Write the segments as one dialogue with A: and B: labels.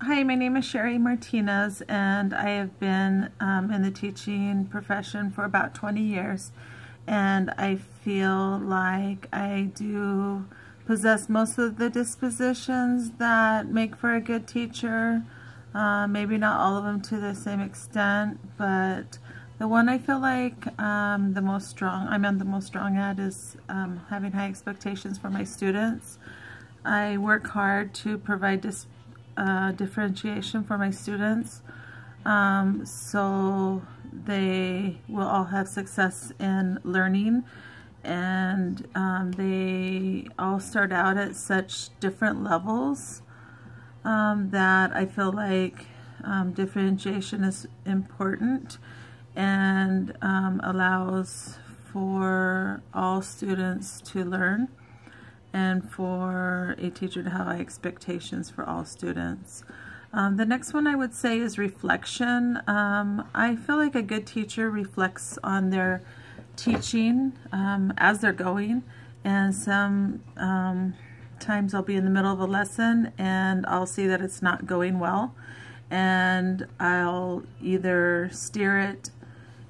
A: Hi, my name is Sherry Martinez, and I have been in the teaching profession for about 20 years, and I feel like I do possess most of the dispositions that make for a good teacher. Maybe not all of them to the same extent, but the one I feel like I'm the most strong at is having high expectations for my students. I work hard to provide differentiation for my students, so they will all have success in learning, and they all start out at such different levels that I feel like differentiation is important and allows for all students to learn and for a teacher to have high expectations for all students. The next one I would say is reflection. I feel like a good teacher reflects on their teaching as they're going, and sometimes I'll be in the middle of a lesson and I'll see that it's not going well, and I'll either steer it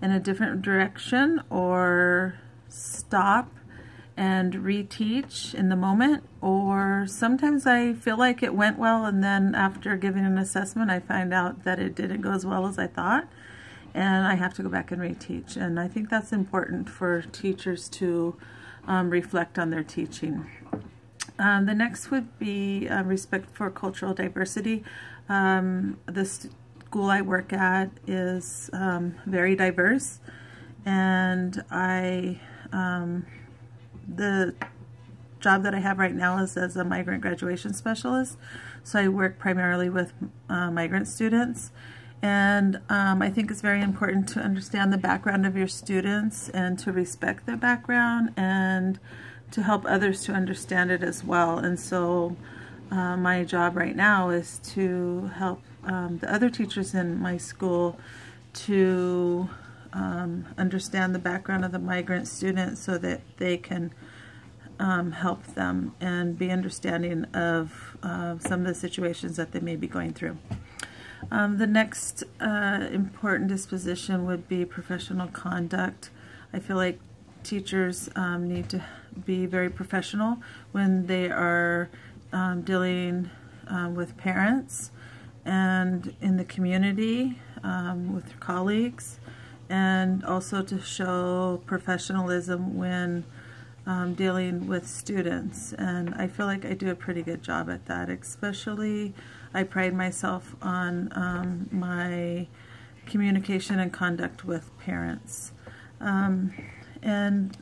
A: in a different direction or stop and reteach in the moment, or sometimes I feel like it went well and then after giving an assessment I find out that it didn't go as well as I thought, and I have to go back and reteach. And I think that's important for teachers to reflect on their teaching. The next would be respect for cultural diversity. The school I work at is very diverse, and the job that I have right now is as a migrant graduation specialist, so I work primarily with migrant students, and I think it's very important to understand the background of your students and to respect their background and to help others to understand it as well. And so my job right now is to help the other teachers in my school to understand the background of the migrant students so that they can help them and be understanding of some of the situations that they may be going through. The next important disposition would be professional conduct. I feel like teachers need to be very professional when they are dealing with parents and in the community, with their colleagues, and also to show professionalism when dealing with students. And I feel like I do a pretty good job at that. Especially I pride myself on my communication and conduct with parents. And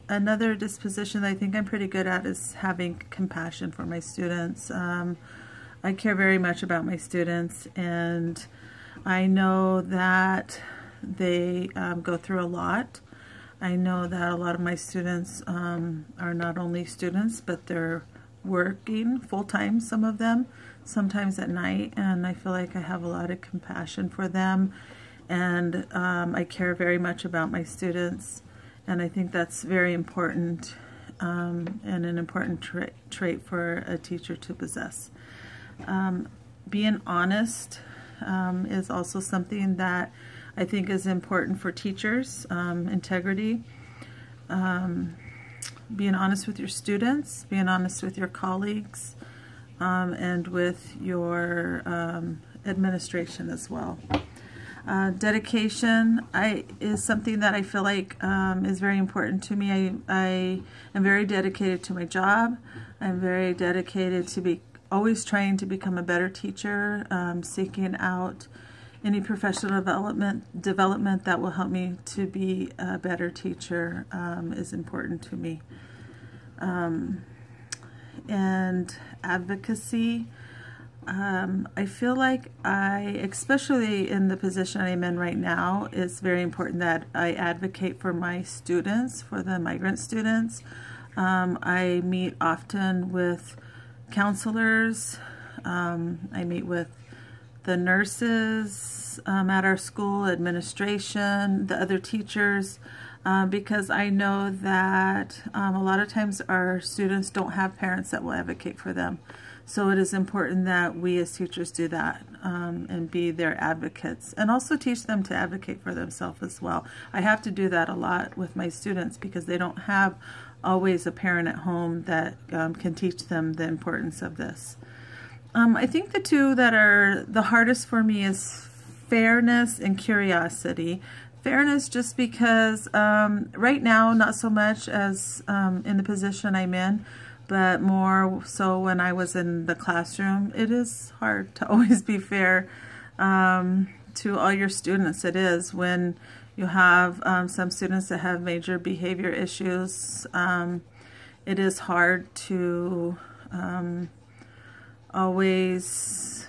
A: another disposition that I think I'm pretty good at is having compassion for my students. I care very much about my students, and I know that they go through a lot. I know that a lot of my students are not only students, but they're working full-time, some of them, sometimes at night, and I feel like I have a lot of compassion for them, and I care very much about my students, and I think that's very important and an important trait for a teacher to possess. Being honest is also something that I think is important for teachers. Integrity, being honest with your students, being honest with your colleagues, and with your administration as well. Dedication is something that I feel like is very important to me. I am very dedicated to my job. I'm very dedicated to always trying to become a better teacher, seeking out any professional development that will help me to be a better teacher is important to me. And advocacy. I feel like especially in the position I'm in right now, it's very important that I advocate for my students, for the migrant students. I meet often with counselors. I meet with the nurses at our school, administration, the other teachers, because I know that a lot of times our students don't have parents that will advocate for them. So it is important that we as teachers do that and be their advocates, and also teach them to advocate for themselves as well. I have to do that a lot with my students because they don't have always a parent at home that can teach them the importance of this. I think the two that are the hardest for me is fairness and curiosity. Fairness just because right now, not so much as in the position I'm in, but more so when I was in the classroom. It is hard to always be fair to all your students. It is when you have some students that have major behavior issues. It is hard to always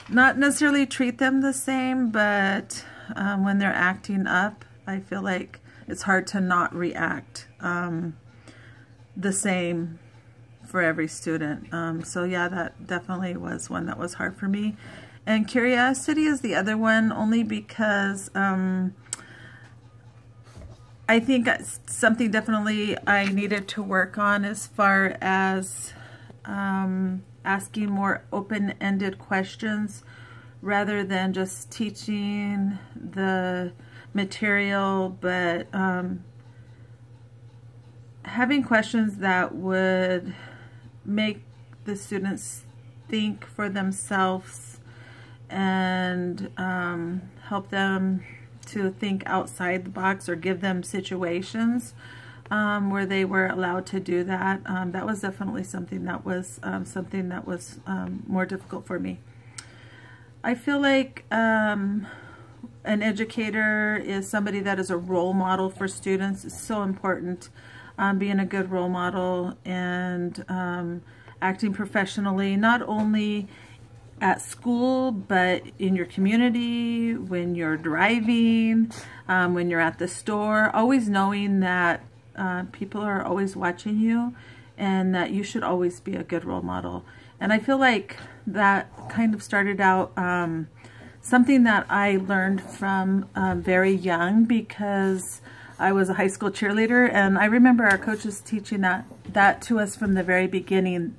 A: not necessarily treat them the same, but when they're acting up, I feel like it's hard to not react the same for every student. So yeah, that definitely was one that was hard for me. And curiosity is the other one, only because I think that's something definitely I needed to work on as far as asking more open-ended questions rather than just teaching the material, but having questions that would make the students think for themselves and help them to think outside the box, or give them situations where they were allowed to do that. That was definitely something that was more difficult for me. I feel like an educator is somebody that is a role model for students. It's so important, being a good role model and acting professionally, not only at school, but in your community, when you're driving, when you're at the store, always knowing that people are always watching you and that you should always be a good role model. And I feel like that kind of started out something that I learned from very young, because I was a high school cheerleader, and I remember our coaches teaching that to us from the very beginning,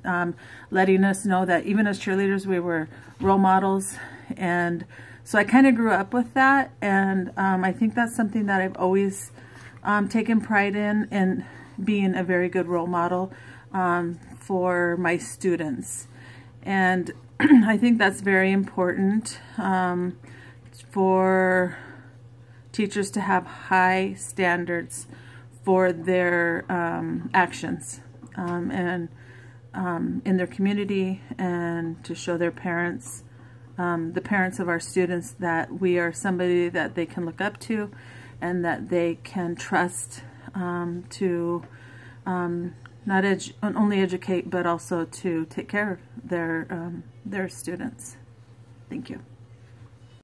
A: letting us know that even as cheerleaders we were role models. And so I kind of grew up with that, and I think that's something that I've always taken pride in being a very good role model for my students. And I think that's very important for teachers to have high standards for their actions and in their community, and to show their parents, the parents of our students, that we are somebody that they can look up to and that they can trust to not only educate, but also to take care of their students. Thank you.